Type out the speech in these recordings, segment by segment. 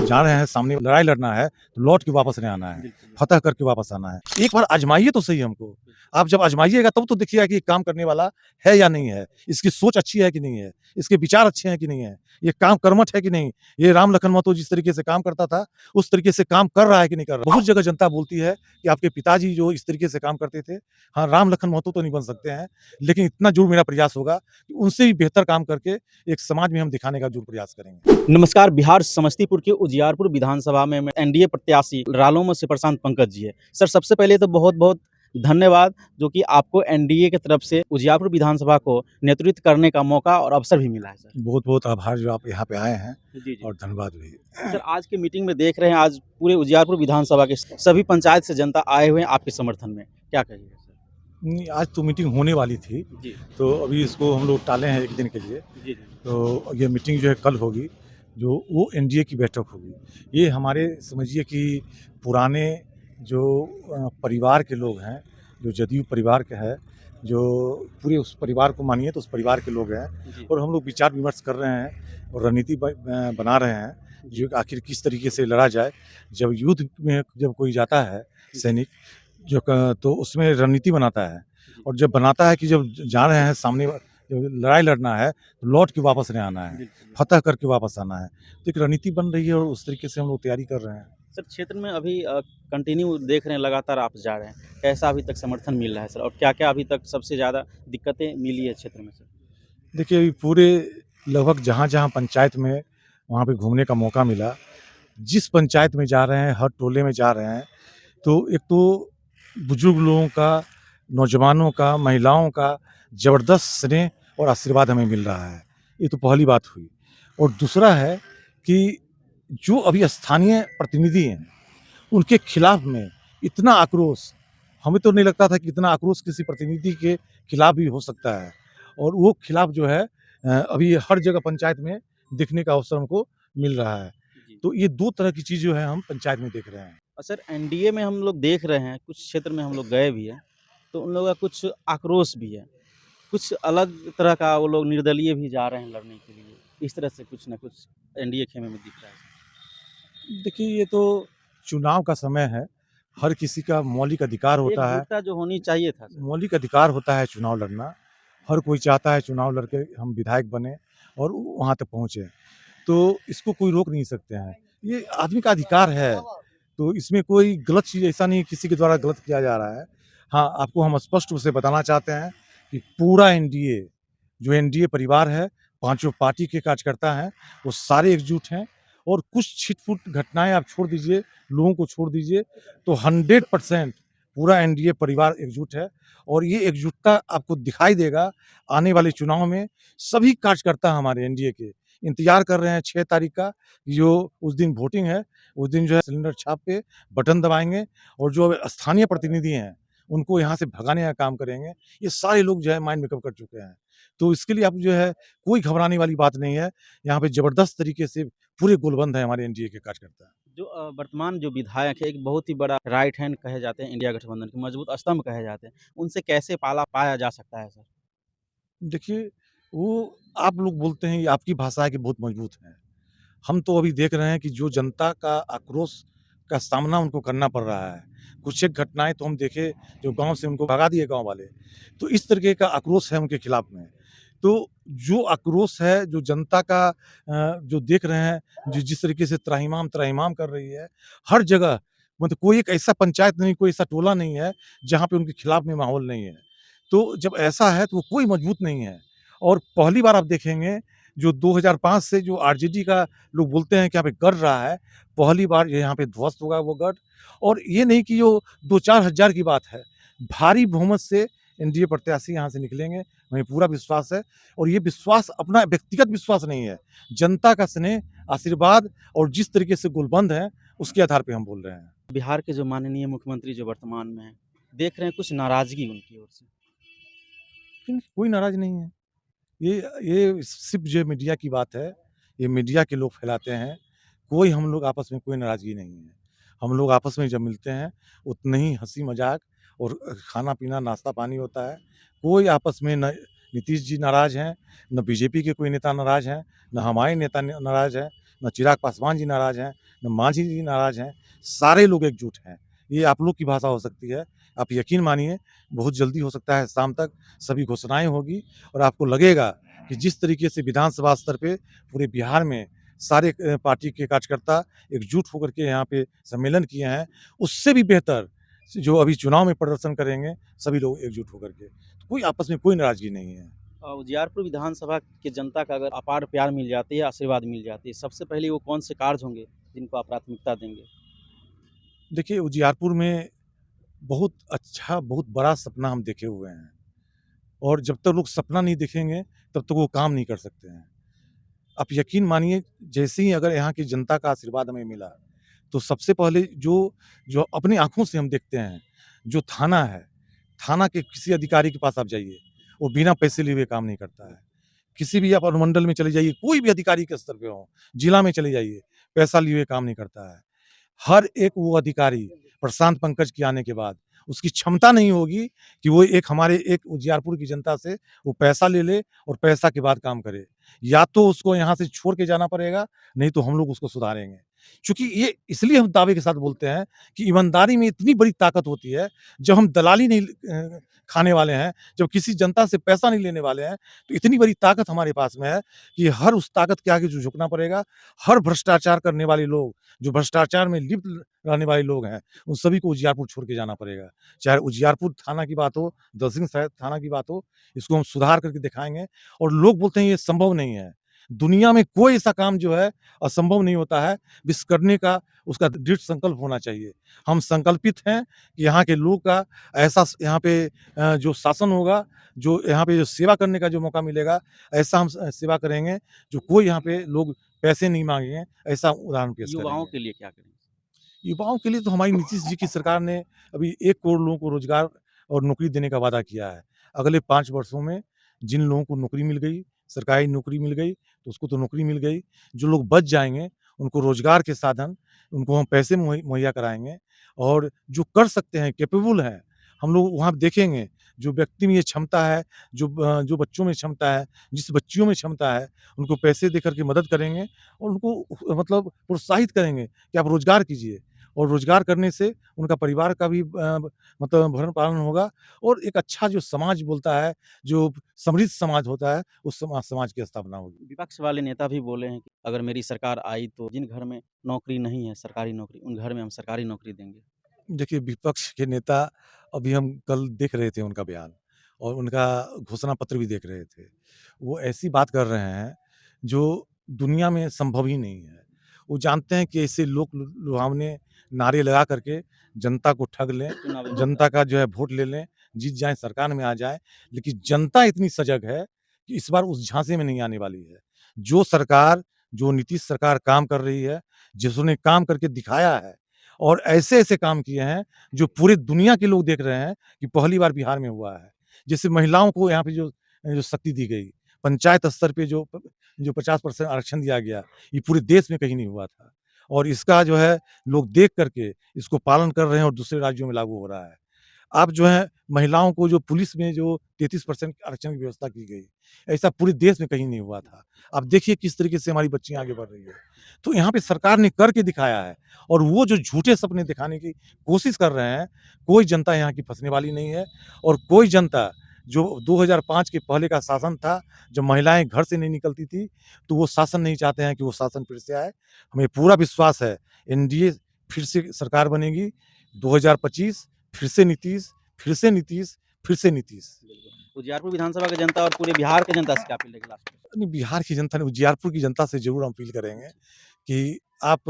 जा रहे हैं सामने लड़ाई लड़ना है तो लौट के वापस नहीं आना है, बिल्कुल। फतह करके वापस आना है। एक बार आजमाइए तो सही हमको। आप जब आजमाइएगा तब तो देखिएगा कि ये काम करने वाला है या नहीं है, इसकी सोच अच्छी है कि नहीं है, इसके विचार अच्छे हैं कि नहीं है, ये काम कर्मठ है कि नहीं, ये राम लखन महतो जिस तरीके से काम करता था उस तरीके से काम कर रहा है कि नहीं कर रहा। बहुत जगह जनता बोलती है कि आपके पिताजी जो इस तरीके से काम करते थे, हाँ, राम लखन महतो तो नहीं बन सकते हैं, लेकिन इतना ज़रूर मेरा प्रयास होगा कि उनसे भी बेहतर काम करके एक समाज में हम दिखाने का ज़रूर प्रयास करेंगे। नमस्कार, बिहार समस्तीपुर के उजियारपुर विधानसभा में एनडीए प्रत्याशी रालोम से प्रशांत पंकज जी है। सर, सबसे पहले तो बहुत-बहुत धन्यवाद जो कि आपको एनडीए की तरफ से उजियारपुर विधानसभा को नेतृत्व करने का मौका और अवसर भी मिला है सर। बहुत-बहुत आभार जो आप यहाँ पे आए हैं जी, जी। और धन्यवाद भी। सर, आज की मीटिंग में देख रहे हैं आज पूरे उजियारपुर विधानसभा के सभी पंचायत से जनता आए हुए हैं आपके समर्थन में। क्या कहिएगा सर? नहीं, आज तो मीटिंग होने वाली थी, जी, तो अभी इसको हम लोग टाले हैं 1 दिन के लिए। जी, जी। तो ये मीटिंग जो है कल होगी, जो वो एनडीए की बैठक होगी। ये हमारे समझिए कि पुराने जो परिवार के लोग हैं, जो जदयू परिवार के हैं, जो पूरे उस परिवार को मानिए तो उस परिवार के लोग हैं जी, और हम लोग विचार विमर्श कर रहे हैं और रणनीति बना रहे हैं, जो आखिर किस तरीके से लड़ा जाए। जब युद्ध में जब कोई जाता है सैनिक जो तो उसमें रणनीति बनाता है और जब बनाता है कि जब जा रहे हैं सामने जब लड़ाई लड़ना है तो लौट के वापस नहीं आना है, बिल्कुल। फतह करके वापस आना है। तो एक रणनीति बन रही है और उस तरीके से हम लोग तैयारी कर रहे हैं। सर, क्षेत्र में अभी कंटिन्यू देख रहे हैं लगातार आप जा रहे हैं। कैसा अभी तक समर्थन मिल रहा है सर? और क्या-क्या अभी तक सबसे ज़्यादा दिक्कतें मिली है क्षेत्र में सर? देखिए अभी पूरे लगभग जहाँ-जहाँ पंचायत में वहाँ पे घूमने का मौका मिला, जिस पंचायत में जा रहे हैं, हर टोले में जा रहे हैं, तो एक तो बुजुर्ग लोगों का, नौजवानों का, महिलाओं का ज़बरदस्त स्नेह और आशीर्वाद हमें मिल रहा है। ये तो पहली बात हुई और दूसरा है कि जो अभी स्थानीय प्रतिनिधि हैं, उनके खिलाफ में इतना आक्रोश, हमें तो नहीं लगता था कि इतना आक्रोश किसी प्रतिनिधि के खिलाफ भी हो सकता है और वो खिलाफ जो है अभी हर जगह पंचायत में देखने का अवसर हमको मिल रहा है। जी। तो ये 2 तरह की चीज़ जो है हम पंचायत में देख रहे हैं। सर, एनडीए में हम लोग देख रहे हैं, कुछ क्षेत्र में हम लोग गए भी हैं, तो उन लोगों का कुछ आक्रोश भी है। कुछ अलग तरह का वो लोग निर्दलीय भी जा रहे हैं लड़ने के लिए। इस तरह से कुछ न कुछ एनडीए खेमे में दिख रहा है। देखिए ये तो चुनाव का समय है, हर किसी का मौलिक अधिकार होता है, एकजुटता जो होनी चाहिए था सर। मौलिक अधिकार होता है चुनाव लड़ना। हर कोई चाहता है चुनाव लड़ के हम विधायक बने और वहाँ तक पहुँचे। तो इसको कोई रोक नहीं सकते हैं। ये आदमी का अधिकार है, तो इसमें कोई गलत चीज़ ऐसा नहीं है किसी के द्वारा गलत किया जा रहा है। हाँ, आपको हम स्पष्ट रूप से बताना चाहते हैं कि पूरा एनडीए, जो एनडीए परिवार है, पाँचों पार्टी के कार्यकर्ता हैं, वो सारे एकजुट हैं और कुछ छिट-पुट घटनाएँ आप छोड़ दीजिए, लोगों को छोड़ दीजिए, तो 100% पूरा एनडीए परिवार एकजुट है और ये एकजुटता आपको दिखाई देगा आने वाले चुनाव में। सभी कार्यकर्ता हमारे एनडीए के इंतज़ार कर रहे हैं 6 तारीख का, जो उस दिन वोटिंग है, उस दिन जो है सिलेंडर छाप के बटन दबाएँगे और जो स्थानीय प्रतिनिधि हैं, उनको यहाँ से भगाने का काम करेंगे। ये सारे लोग जो है माइंड मेकअप कर चुके हैं। तो इसके लिए आप जो है कोई घबराने वाली बात नहीं है। यहाँ पे ज़बरदस्त तरीके से पूरे गोलबंद हैं हमारे एनडीए के कार्यकर्ता। जो वर्तमान जो विधायक है, एक बहुत ही बड़ा राइट हैंड कहे जाते हैं इंडिया गठबंधन के, मजबूत स्तंभ कहे जाते हैं। उनसे कैसे पाला पाया जा सकता है सर? देखिए, वो आप लोग बोलते हैं ये आपकी भाषा है कि बहुत मजबूत हैं। हम तो अभी देख रहे हैं कि जो जनता का आक्रोश का सामना उनको करना पड़ रहा है। कुछ एक घटनाएँ तो हम देखे जो गाँव से उनको भगा दिए गाँव वाले। तो इस तरीके का आक्रोश है उनके खिलाफ में। तो जो आक्रोश है, जो जनता का जो देख रहे हैं, जो जिस तरीके से त्राहिमाम कर रही है, हर जगह मतलब कोई एक ऐसा पंचायत नहीं, कोई ऐसा टोला नहीं है, जहाँ पे उनके खिलाफ में माहौल नहीं है। तो जब ऐसा है तो वो कोई मजबूत नहीं है और पहली बार आप देखेंगे जो 2005 से जो आरजेडी का लोग बोलते हैं कि यहाँ पे गढ़ रहा है, पहली बार ये यहाँ पे ध्वस्त होगा वो गढ़ और ये नहीं कि जो 2-4 हज़ार की बात है, भारी बहुमत से एनडीए प्रत्याशी यहाँ से निकलेंगे, हमें पूरा विश्वास है और ये विश्वास अपना व्यक्तिगत विश्वास नहीं है, जनता का स्नेह, आशीर्वाद और जिस तरीके से गोलबंद हैं, उसके आधार पे हम बोल रहे हैं। बिहार के जो माननीय मुख्यमंत्री जो वर्तमान में हैं, देख रहे हैं कुछ नाराज़गी उनकी ओर से। लेकिन कोई नाराज़ नहीं है। ये सिर्फ़ जो मीडिया की बात है, ये मीडिया के लोग फैलाते हैं। कोई हम लोग आपस में कोई नाराज़गी नहीं है। हम लोग आपस में जब मिलते हैं, उतने ही हँसी-मज़ाक और खाना-पीना, नाश्ता-पानी होता है। कोई आपस में न नीतीश जी नाराज़ हैं, ना बीजेपी के कोई नेता नाराज़ हैं, ना हमारे नेता न नाराज़ हैं। ना चिराग पासवान जी नाराज़ हैं, ना मांझी जी नाराज़ हैं, सारे लोग एकजुट हैं। ये आप लोग की भाषा हो सकती है, आप यकीन मानिए बहुत जल्दी हो सकता है शाम तक सभी घोषणाएँ होगी और आपको लगेगा कि जिस तरीके से विधानसभा स्तर पे पूरे बिहार में सारे पार्टी के कार्यकर्ता एकजुट होकर के यहाँ पे सम्मेलन किए हैं, उससे भी बेहतर जो अभी चुनाव में प्रदर्शन करेंगे सभी लोग एकजुट होकर के। तो कोई आपस में कोई नाराज़गी नहीं है। उजियारपुर विधानसभा की जनता का अगर अपार प्यार मिल जाती है, आशीर्वाद मिल जाती है, सबसे पहले वो कौन से कार्य होंगे जिनको आप प्राथमिकता देंगे? देखिए उजियारपुर में बहुत अच्छा, बहुत बड़ा सपना हम देखे हुए हैं और जब तक लोग सपना नहीं देखेंगे, तब तक वो काम नहीं कर सकते हैं। आप यकीन मानिए जैसे ही अगर यहाँ की जनता का आशीर्वाद हमें मिला, तो सबसे पहले जो जो अपनी आँखों से हम देखते हैं, जो थाना है, थाना के किसी अधिकारी के पास आप जाइए, वो बिना पैसे लिए हुए काम नहीं करता है। किसी भी आप अनुमंडल में चले जाइए, कोई भी अधिकारी के स्तर पे हो, जिला में चले जाइए, पैसा लिए हुए काम नहीं करता है। हर एक वो अधिकारी प्रशांत पंकज के आने के बाद उसकी क्षमता नहीं होगी कि वो एक हमारे एक उजियारपुर की जनता से वो पैसा ले ले और पैसा के बाद काम करे। या तो उसको यहाँ से छोड़ के जाना पड़ेगा, नहीं तो हम लोग उसको सुधारेंगे। चूँकि ये इसलिए हम दावे के साथ बोलते हैं कि ईमानदारी में इतनी बड़ी ताकत होती है, जब हम दलाली नहीं खाने वाले हैं, जब किसी जनता से पैसा नहीं लेने वाले हैं, तो इतनी बड़ी ताकत हमारे पास में है कि हर उस ताकत के आगे जो झुकना पड़ेगा, हर भ्रष्टाचार करने वाले लोग, जो भ्रष्टाचार में लिप्त रहने वाले लोग हैं, उन सभी को उजियारपुर छोड़ के जाना पड़ेगा। चाहे उजियारपुर थाना की बात हो, दलसिंह सराय थाना की बात हो, इसको हम सुधार करके दिखाएँगे और लोग बोलते हैं ये संभव नहीं है। दुनिया में कोई ऐसा काम जो है असंभव नहीं होता है, बस करने का उसका दृढ़ संकल्प होना चाहिए। हम संकल्पित हैं कि यहाँ के लोग का ऐसा यहाँ पे जो शासन होगा, जो यहाँ पे जो सेवा करने का जो मौका मिलेगा, ऐसा हम सेवा करेंगे, जो कोई यहाँ पे लोग पैसे नहीं माँगेंगे, ऐसा उदाहरण पेश युवाओं करेंगे। के लिए क्या करेंगे? युवाओं के लिए तो हमारी नीतीश जी की सरकार ने अभी 1 करोड़ लोगों को रोज़गार और नौकरी देने का वादा किया है। अगले 5 वर्षों में जिन लोगों को नौकरी मिल गई, सरकारी नौकरी मिल गई, तो उसको तो नौकरी मिल गई। जो लोग बच जाएँगे, उनको रोज़गार के साधन, उनको हम पैसे मुहैया कराएँगे और जो कर सकते हैं, कैपेबल हैं, हम लोग वहाँ देखेंगे, जो व्यक्ति में ये क्षमता है, जो बच्चों में क्षमता है, जिस बच्चियों में क्षमता है, उनको पैसे देकर के मदद करेंगे और उनको मतलब प्रोत्साहित करेंगे कि आप रोज़गार कीजिए। और रोज़गार करने से उनका परिवार का भी मतलब भरण-पालन होगा और एक अच्छा जो समाज बोलता है, जो समृद्ध समाज होता है, उस समाज की स्थापना होगी। विपक्ष वाले नेता भी बोले हैं कि अगर मेरी सरकार आई तो जिन घर में नौकरी नहीं है, सरकारी नौकरी, उन घर में हम सरकारी नौकरी देंगे। देखिए, विपक्ष के नेता अभी हम कल देख रहे थे उनका बयान और उनका घोषणा पत्र भी देख रहे थे। वो ऐसी बात कर रहे हैं, जो दुनिया में संभव ही नहीं है। वो जानते हैं कि ऐसे लोक लु लुभावने नारे लगा कर के जनता को ठग लें, चुनावी मुद्दा। जनता का जो है वोट ले लें, जीत जाएँ, सरकार में आ जाएँ। लेकिन जनता इतनी सजग है कि इस बार उस झांसे में नहीं आने वाली है। जो सरकार, जो नीतीश सरकार काम कर रही है, जिसने काम करके दिखाया है और ऐसे-ऐसे काम किए हैं, जो पूरी दुनिया के लोग देख रहे हैं कि पहली बार बिहार में हुआ है। जैसे महिलाओं को यहाँ पे जो शक्ति दी गई, पंचायत स्तर पे जो 50% आरक्षण दिया गया, ये पूरे देश में कहीं नहीं हुआ था। और इसका जो है लोग देख कर के इसको पालन कर रहे हैं और दूसरे राज्यों में लागू हो रहा है। अब जो है महिलाओं को जो पुलिस में जो 33% आरक्षण की व्यवस्था की गई, ऐसा पूरे देश में कहीं नहीं हुआ था। अब देखिए किस तरीके से हमारी बच्चियाँ आगे बढ़ रही है। तो यहाँ पे सरकार ने करके दिखाया है और वो जो झूठे सपने दिखाने की कोशिश कर रहे हैं, कोई जनता यहाँ की फँसने वाली नहीं है और कोई जनता जो 2005 के पहले का शासन था, जब महिलाएँ घर से नहीं निकलती थी, तो वो शासन नहीं चाहते हैं कि वो शासन फिर से आए। हमें पूरा विश्वास है एनडीए फिर से सरकार बनेगी, 2025 फिर से नीतीश, फिर से नीतीश, फिर से नीतीश। बिल्कुल। उजियारपुर विधानसभा की जनता और पूरे बिहार की जनता से क्या अपील रहेगी लास्ट में? नहीं, बिहार की जनता ने उजियारपुर की जनता से ज़रूर हम अपील करेंगे कि आप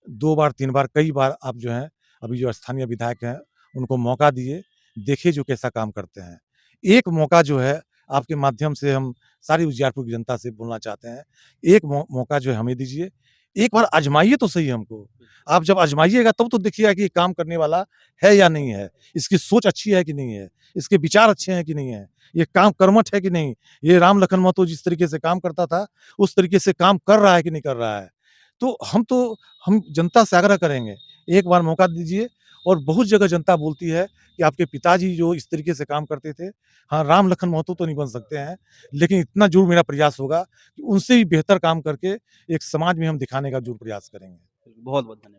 2 बार, 3 बार, कई बार आप जो हैं, अभी जो स्थानीय विधायक हैं, उनको मौका दिए, देखिए जो कैसा काम करते हैं। एक मौका जो है, आपके माध्यम से हम सारी उजियारपुर की जनता से बोलना चाहते हैं, एक मौका जो है हमें दीजिए, एक बार आज़माइए तो सही हमको। आप जब आज़माइएगा तब तो देखिएगा कि ये काम करने वाला है या नहीं है, इसकी सोच अच्छी है कि नहीं है, इसके विचार अच्छे हैं कि नहीं है, ये काम कर्मठ है कि नहीं। ये राम लखन महतो जिस तरीके से काम करता था, उस तरीके से काम कर रहा है कि नहीं कर रहा है। तो हम जनता से आग्रह करेंगे, एक बार मौका दीजिए और बहुत जगह जनता बोलती है कि आपके पिताजी जो इस तरीके से काम करते थे, हाँ, राम लखन महतो तो नहीं बन सकते हैं, लेकिन इतना ज़रूर मेरा प्रयास होगा कि उनसे भी बेहतर काम करके एक समाज में हम दिखाने का ज़रूर प्रयास करेंगे। बहुत-बहुत धन्यवाद।